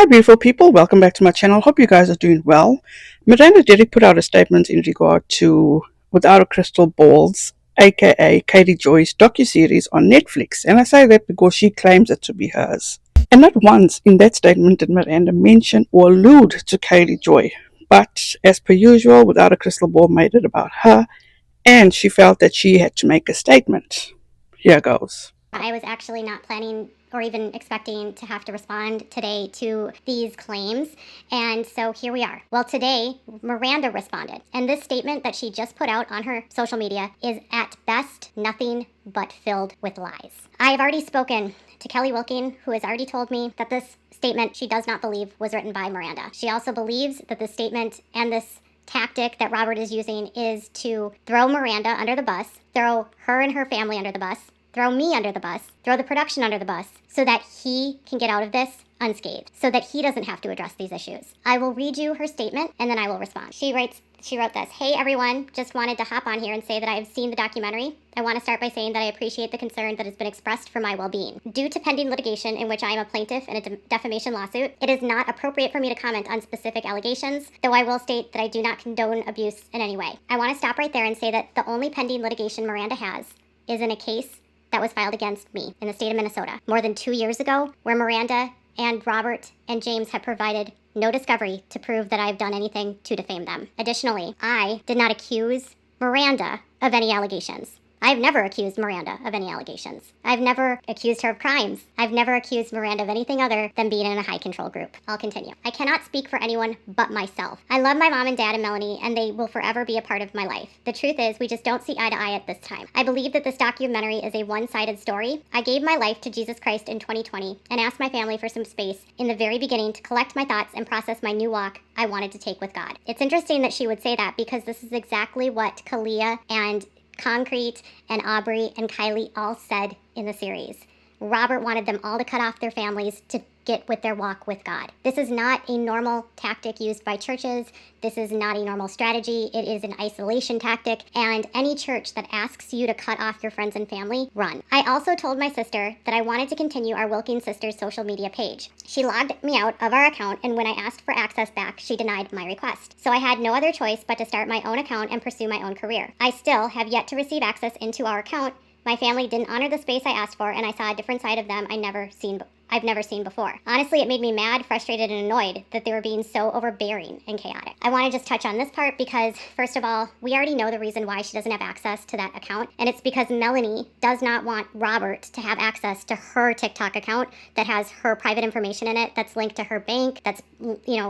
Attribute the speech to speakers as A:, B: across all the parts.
A: Hi, beautiful people. Welcome back to my channel. Hope you guys are doing well. Miranda Derrick put out a statement in regard to Without a Crystal Ball's, aka Katie Joy's docuseries on Netflix. And I say that because she claims it to be hers. And not once in that statement did Miranda mention or allude to Katie Joy. But as per usual, Without a Crystal Ball made it about her, and she felt that she had to make a statement. Here goes.
B: I was actually not planning or even expecting to have to respond today to these claims. And so here we are. Well, today, Miranda responded. And this statement that she just put out on her social media is at best nothing but filled with lies. I have already spoken to Kelly Wilking, who has already told me that this statement she does not believe was written by Miranda. She also believes that this statement and this tactic that Robert is using is to throw Miranda under the bus, throw her and her family under the bus, throw me under the bus, throw the production under the bus, so that he can get out of this unscathed, so that he doesn't have to address these issues. I will read you her statement, and then I will respond. She wrote this, "Hey everyone, just wanted to hop on here and say that I have seen the documentary. I want to start by saying that I appreciate the concern that has been expressed for my well-being. Due to pending litigation in which I am a plaintiff in a defamation lawsuit, it is not appropriate for me to comment on specific allegations, though I will state that I do not condone abuse in any way. I want to stop right there and say that the only pending litigation Miranda has is in a case that was filed against me in the state of Minnesota more than 2 years ago, where Miranda and Robert and James have provided no discovery to prove that I've done anything to defame them. Additionally, I did not accuse Miranda of any allegations. I've never accused Miranda of any allegations. I've never accused her of crimes. I've never accused Miranda of anything other than being in a high control group. I'll continue. I cannot speak for anyone but myself. I love my mom and dad and Melanie, and they will forever be a part of my life. The truth is, we just don't see eye to eye at this time. I believe that this documentary is a one-sided story. I gave my life to Jesus Christ in 2020 and asked my family for some space in the very beginning to collect my thoughts and process my new walk I wanted to take with God." It's interesting that she would say that, because this is exactly what Kalia and Concrete and Aubrey and Kylie all said in the series. Robert wanted them all to cut off their families to get with their walk with God. This is not a normal tactic used by churches. This is not a normal strategy. It is an isolation tactic, and any church that asks you to cut off your friends and family, run. I also told my sister that I wanted to continue our Wilking Sisters social media page. She logged me out of our account, and when I asked for access back, she denied my request. So I had no other choice but to start my own account and pursue my own career. I still have yet to receive access into our account. My family didn't honor the space I asked for, and I saw a different side of them I've never seen before. Honestly, it made me mad, frustrated, and annoyed that they were being so overbearing and chaotic. I want to just touch on this part because, first of all, we already know the reason why she doesn't have access to that account, and it's because Melanie does not want Robert to have access to her TikTok account that has her private information in it, that's linked to her bank, that's,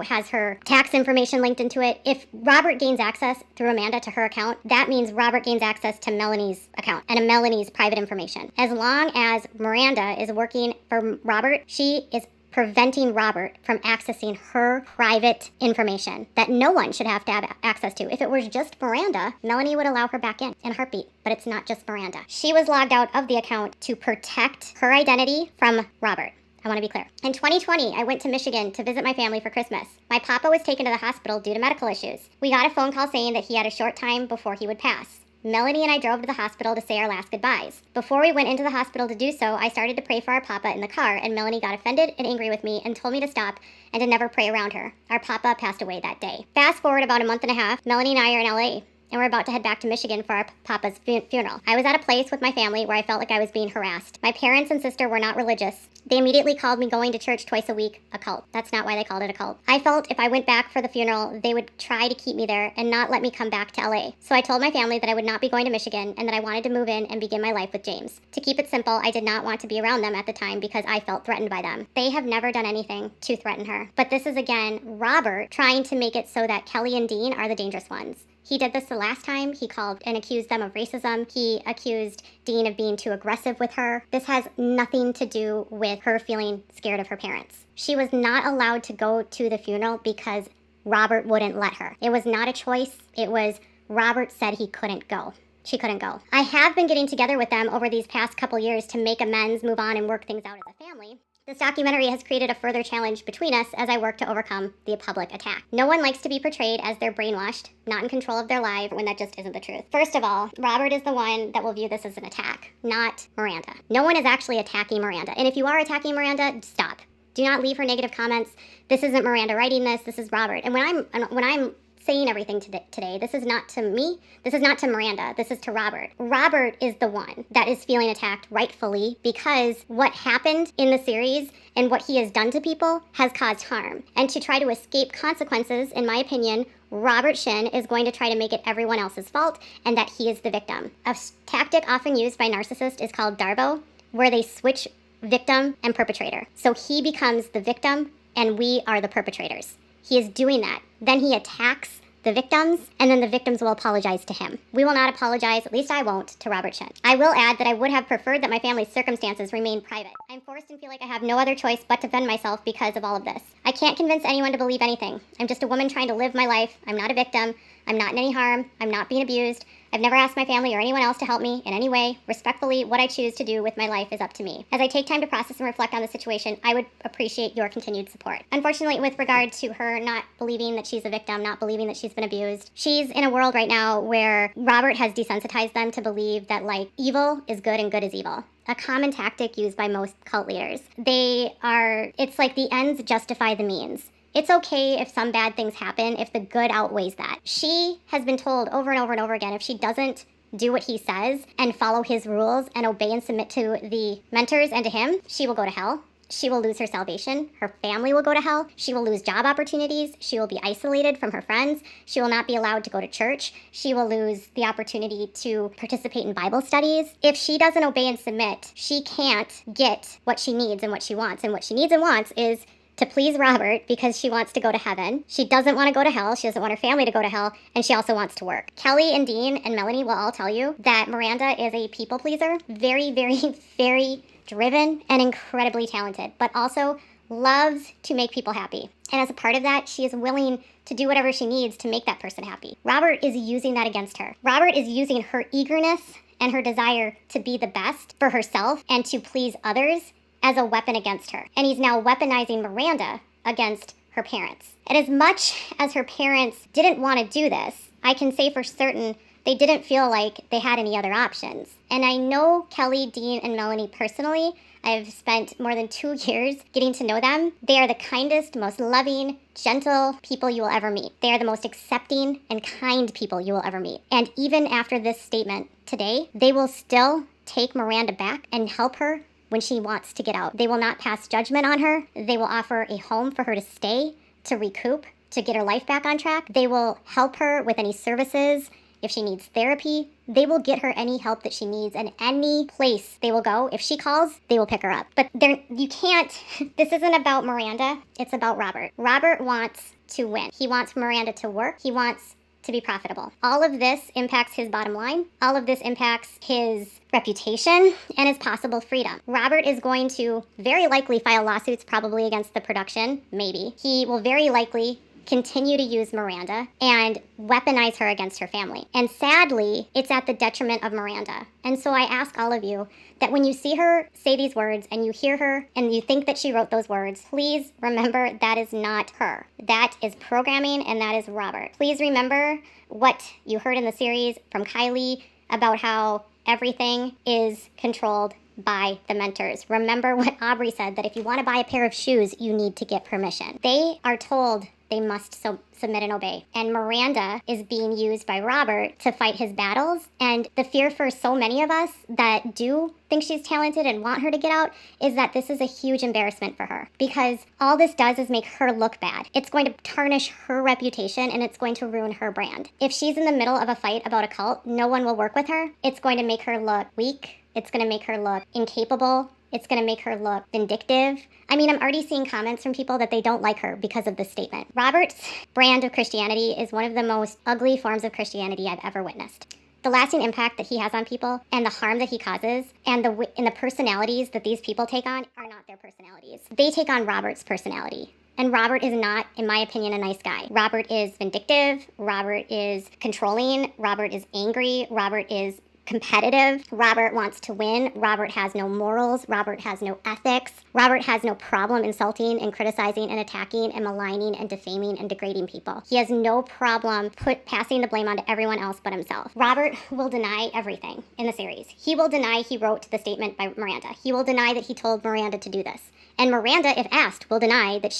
B: has her tax information linked into it. If Robert gains access through Amanda to her account, that means Robert gains access to Melanie's account and Melanie's private information. As long as Miranda is working for Robert, she is preventing Robert from accessing her private information that no one should have to have access to. If it was just Miranda, Melanie would allow her back in a heartbeat, but it's not just Miranda. She was logged out of the account to protect her identity from Robert. I want to be clear. In 2020, I went to Michigan to visit my family for Christmas. My papa was taken to the hospital due to medical issues. We got a phone call saying that he had a short time before he would pass. Melanie and I drove to the hospital to say our last goodbyes. Before we went into the hospital to do so, I started to pray for our papa in the car, and Melanie got offended and angry with me and told me to stop and to never pray around her. Our papa passed away that day. Fast forward about a month and a half, Melanie and I are in LA, and we're about to head back to Michigan for our papa's funeral. I was at a place with my family where I felt like I was being harassed. My parents and sister were not religious. They immediately called me going to church twice a week a cult. That's not why they called it a cult. I felt if I went back for the funeral, they would try to keep me there and not let me come back to LA. So I told my family that I would not be going to Michigan and that I wanted to move in and begin my life with James. To keep it simple, I did not want to be around them at the time because I felt threatened by them. They have never done anything to threaten her. But this is again Robert trying to make it so that Kelly and Dean are the dangerous ones. He did this the last time. He called and accused them of racism. He accused Dean of being too aggressive with her. This has nothing to do with her feeling scared of her parents. She was not allowed to go to the funeral because Robert wouldn't let her. It was not a choice. It was Robert said he couldn't go. She couldn't go. I have been getting together with them over these past couple years to make amends, move on, and work things out as a family. This documentary has created a further challenge between us as I work to overcome the public attack. No one likes to be portrayed as they're brainwashed, not in control of their life, when that just isn't the truth. First of all, Robert is the one that will view this as an attack, not Miranda. No one is actually attacking Miranda. And if you are attacking Miranda, stop. Do not leave her negative comments. This isn't Miranda writing this. This is Robert. And when I'm saying everything today, this is not to me. This is not to Miranda. This is to Robert. Robert is the one that is feeling attacked rightfully because what happened in the series and what he has done to people has caused harm. And to try to escape consequences, in my opinion, Robert Shin is going to try to make it everyone else's fault and that he is the victim. A tactic often used by narcissists is called Darbo, where they switch victim and perpetrator. So he becomes the victim and we are the perpetrators. He is doing that. Then he attacks the victims, and then the victims will apologize to him. We will not apologize, at least I won't, to Robert Shin. I will add that I would have preferred that my family's circumstances remain private. I'm forced and feel like I have no other choice but to defend myself because of all of this. I can't convince anyone to believe anything. I'm just a woman trying to live my life. I'm not a victim. I'm not in any harm. I'm not being abused. I've never asked my family or anyone else to help me in any way. Respectfully, what I choose to do with my life is up to me. As I take time to process and reflect on the situation, I would appreciate your continued support. Unfortunately, with regard to her not believing that she's a victim, not believing that she's been abused, she's in a world right now where Robert has desensitized them to believe that, like, evil is good and good is evil. A common tactic used by most cult leaders. It's like the ends justify the means. It's okay if some bad things happen if the good outweighs that. She has been told over and over and over again, if she doesn't do what he says and follow his rules and obey and submit to the mentors and to him, she will go to hell. She will lose her salvation. Her family will go to hell. She will lose job opportunities. She will be isolated from her friends. She will not be allowed to go to church. She will lose the opportunity to participate in Bible studies. If she doesn't obey and submit, she can't get what she needs and what she wants. And what she needs and wants is to please Robert because she wants to go to heaven. She doesn't want to go to hell. She doesn't want her family to go to hell. And she also wants to work. Kelly and Dean and Melanie will all tell you that Miranda is a people pleaser. Very, very, very driven and incredibly talented, but also loves to make people happy. And as a part of that, she is willing to do whatever she needs to make that person happy. Robert is using that against her. Robert is using her eagerness and her desire to be the best for herself and to please others as a weapon against her. And he's now weaponizing Miranda against her parents. And as much as her parents didn't want to do this, I can say for certain they didn't feel like they had any other options. And I know Kelly, Dean, and Melanie personally. I've spent more than 2 years getting to know them. They are the kindest, most loving, gentle people you will ever meet. They are the most accepting and kind people you will ever meet. And even after this statement today, they will still take Miranda back and help her when she wants to get out. They will not pass judgment on her. They will offer a home for her to stay, to recoup, to get her life back on track. They will help her with any services. If she needs therapy, they will get her any help that she needs, and any place they will go. If she calls, they will pick her up. But you can't, this isn't about Miranda, it's about Robert. Robert wants to win. He wants Miranda to work. He wants to be profitable. All of this impacts his bottom line. All of this impacts his reputation and his possible freedom. Robert is going to very likely file lawsuits probably against the production, maybe. He will very likely continue to use Miranda and weaponize her against her family. And sadly, it's at the detriment of Miranda. And so I ask all of you that when you see her say these words and you hear her and you think that she wrote those words, please remember that is not her. That is programming and that is Robert. Please remember what you heard in the series from Kylie about how everything is controlled by the mentors. Remember what Aubrey said, that if you want to buy a pair of shoes, you need to get permission. They are told they must submit and obey. And Miranda is being used by Robert to fight his battles. And the fear for so many of us that do think she's talented and want her to get out is that this is a huge embarrassment for her. Because all this does is make her look bad. It's going to tarnish her reputation and it's going to ruin her brand. If she's in the middle of a fight about a cult, no one will work with her. It's going to make her look weak. It's going to make her look incapable. It's going to make her look vindictive. I mean, I'm already seeing comments from people that they don't like her because of this statement. Robert's brand of Christianity is one of the most ugly forms of Christianity I've ever witnessed. The lasting impact that he has on people and the harm that he causes and the personalities that these people take on are not their personalities. They take on Robert's personality. And Robert is not, in my opinion, a nice guy. Robert is vindictive. Robert is controlling. Robert is angry. Robert is competitive. Robert wants to win. Robert has no morals. Robert has no ethics. Robert has no problem insulting and criticizing and attacking and maligning and defaming and degrading people. He has no problem passing the blame onto everyone else but himself. Robert will deny everything in the series. He will deny he wrote the statement by Miranda. He will deny that he told Miranda to do this. And Miranda, if asked, will deny that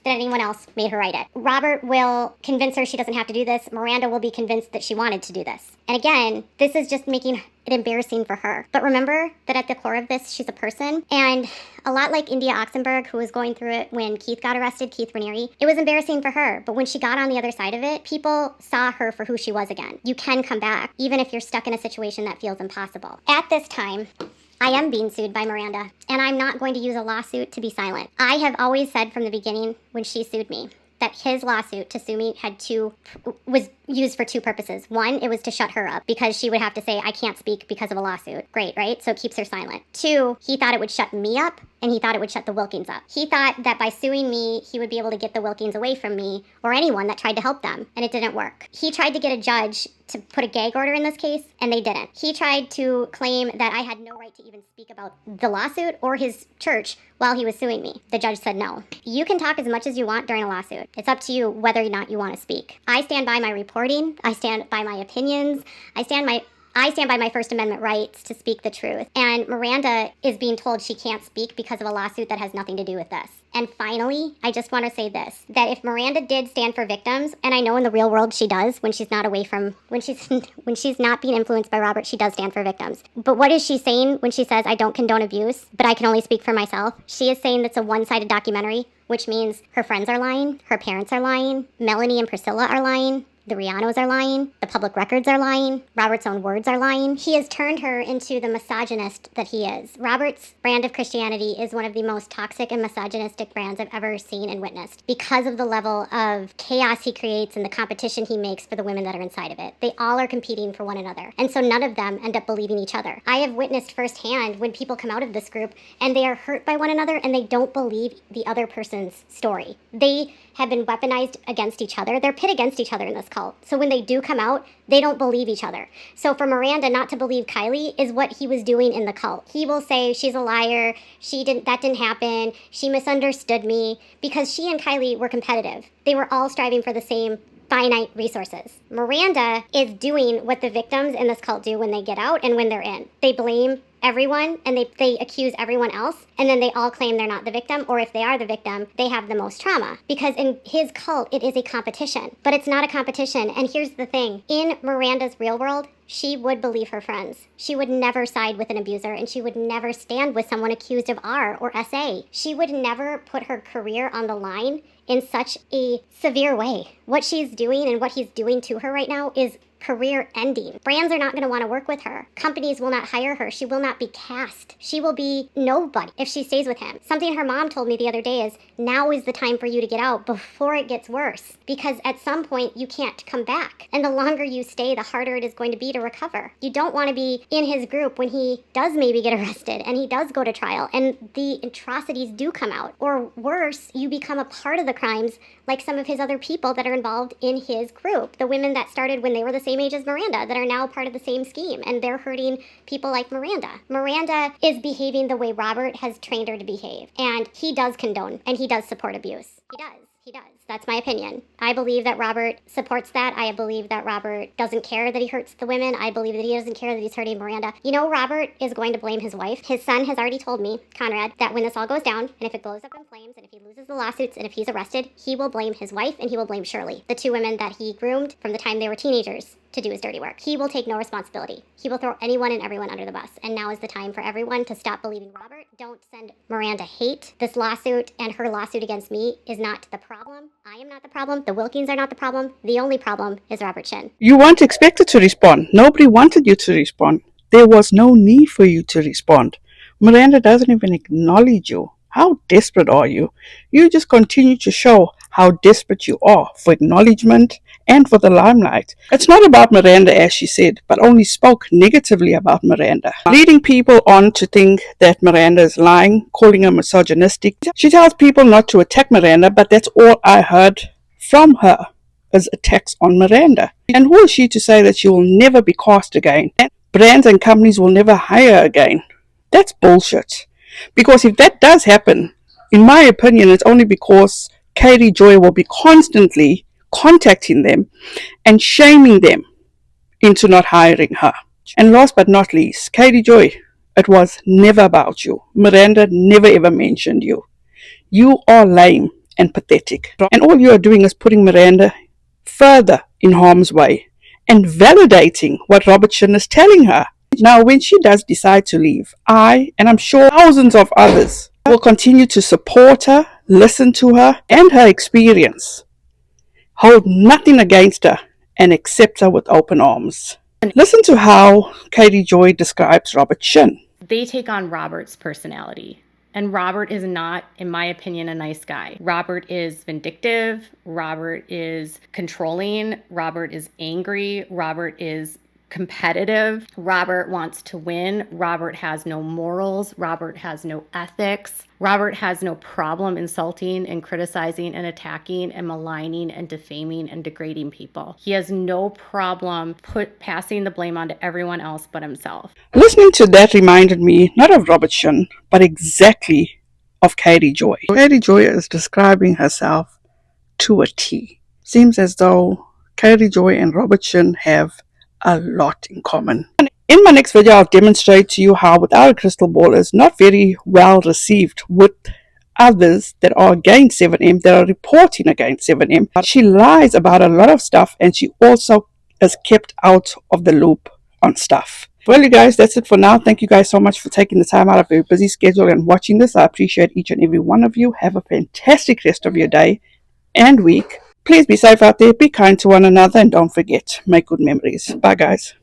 B: that anyone else made her write it. Robert will convince her she doesn't have to do this. Miranda will be convinced that she wanted to do this. And again, this is just making it embarrassing for her. But remember that at the core of this, she's a person. And a lot like India Oxenberg, who was going through it when Keith got arrested, Keith Raniere, it was embarrassing for her. But when she got on the other side of it, people saw her for who she was again. You can come back, even if you're stuck in a situation that feels impossible. At this time, I am being sued by Miranda, and I'm not going to use a lawsuit to be silent. I have always said from the beginning when she sued me that his lawsuit to sue me was used for two purposes. One, it was to shut her up because she would have to say, I can't speak because of a lawsuit. Great, right? So it keeps her silent. Two, he thought it would shut me up, and he thought it would shut the Wilkins up. He thought that by suing me, he would be able to get the Wilkins away from me or anyone that tried to help them, and it didn't work. He tried to get a judge to put a gag order in this case, and they didn't. He tried to claim that I had no right to even speak about the lawsuit or his church while he was suing me. The judge said no. You can talk as much as you want during a lawsuit. It's up to you whether or not you want to speak. I stand by my reporting. I stand by my opinions. I stand by my First Amendment rights to speak the truth. And Miranda is being told she can't speak because of a lawsuit that has nothing to do with this. And finally, I just want to say this, that if Miranda did stand for victims, and I know in the real world she does, when she's not being influenced by Robert, she does stand for victims. But what is she saying when she says, I don't condone abuse, but I can only speak for myself? She is saying that's a one-sided documentary, which means her friends are lying, her parents are lying, Melanie and Priscilla are lying, the Rianos are lying, the public records are lying, Robert's own words are lying. He has turned her into the misogynist that he is. Robert's brand of Christianity is one of the most toxic and misogynistic brands I've ever seen and witnessed because of the level of chaos he creates and the competition he makes for the women that are inside of it. They all are competing for one another, and so none of them end up believing each other. I have witnessed firsthand when people come out of this group and they are hurt by one another and they don't believe the other person's story. They have been weaponized against each other. They're pit against each other in this cult. So when they do come out, they don't believe each other. So for Miranda not to believe Kylie is what he was doing in the cult. He will say, she's a liar, that didn't happen, she misunderstood me, because she and Kylie were competitive. They were all striving for the same finite resources. Miranda is doing what the victims in this cult do when they get out and when they're in. They blame everyone and they accuse everyone else, and then they all claim they're not the victim, or if they are the victim, they have the most trauma. Because in his cult, it is a competition, but it's not a competition. And here's the thing, in Miranda's real world, she would believe her friends. She would never side with an abuser, and she would never stand with someone accused of R or SA. She would never put her career on the line in such a severe way. What she's doing and what he's doing to her right now is career ending. Brands are not going to want to work with her. Companies will not hire her. She will not be cast. She will be nobody if she stays with him. Something her mom told me the other day is, now is the time for you to get out before it gets worse, because at some point you can't come back. And the longer you stay, the harder it is going to be to recover. You don't want to be in his group when he does maybe get arrested and he does go to trial and the atrocities do come out. Or worse, you become a part of the crimes like some of his other people that are involved in his group. The women that started when they were the same age as Miranda that are now part of the same scheme, and they're hurting people like Miranda. Miranda is behaving the way Robert has trained her to behave, and he does condone and he does support abuse. He does. That's my opinion. I believe that Robert supports that. I believe that Robert doesn't care that he hurts the women. I believe that he doesn't care that he's hurting Miranda. You know, Robert is going to blame his wife. His son has already told me, Conrad, that when this all goes down, and if it blows up in flames, and if he loses the lawsuits, and if he's arrested, he will blame his wife and he will blame Shirley, the two women that he groomed from the time they were teenagers to do his dirty work. He will take no responsibility. He will throw anyone and everyone under the bus. And now is the time for everyone to stop believing Robert. Don't send Miranda hate. This lawsuit and her lawsuit against me is not the problem. I am not the problem. The Wilkins are not the problem. The only problem is Robert Shin.
A: You weren't expected to respond. Nobody wanted you to respond. There was no need for you to respond. Miranda doesn't even acknowledge you. How desperate are you? You just continue to show how desperate you are for acknowledgement and for the limelight. It's not about Miranda, as she said, but only spoke negatively about Miranda, leading people on to think that Miranda is lying, calling her misogynistic. She tells people not to attack Miranda, but that's all I heard from her, is attacks on Miranda. And who is she to say that she will never be cast again? Brands and companies will never hire again. That's bullshit. Because if that does happen, in my opinion, it's only because Katie Joy will be constantly contacting them and shaming them into not hiring her. And last but not least, Katie Joy, It was never about you. Miranda never ever mentioned you. You are lame and pathetic. And all you are doing is putting Miranda further in harm's way and validating what Robertson is telling her. Now, when she does decide to leave, I, and I'm sure thousands of others, will continue to support her, listen to her and her experience, hold nothing against her, and accept her with open arms. Listen to how Katie Joy describes Robert Shin.
C: They take on Robert's personality. And Robert is not, in my opinion, a nice guy. Robert is vindictive. Robert is controlling. Robert is angry. Robert is competitive. Robert wants to win. Robert has no morals. Robert has no ethics. Robert has no problem insulting and criticizing and attacking and maligning and defaming and degrading people. He has no problem passing the blame onto everyone else but himself.
A: Listening to that reminded me not of Robert Shin, but exactly of Katie Joy. Katie Joy is describing herself to a T. Seems as though Katie Joy and Robert Shin have a lot in common. In my next video, I'll demonstrate to you how Without a Crystal Ball is not very well received with others that are against 7M, that are reporting against 7M. She lies about a lot of stuff, and she also is kept out of the loop on stuff. Well, you guys, that's it for now. Thank you guys so much for taking the time out of your busy schedule and watching this. I appreciate each and every one of you. Have a fantastic rest of your day and week. Please be safe out there, be kind to one another, and don't forget, make good memories. Bye, guys.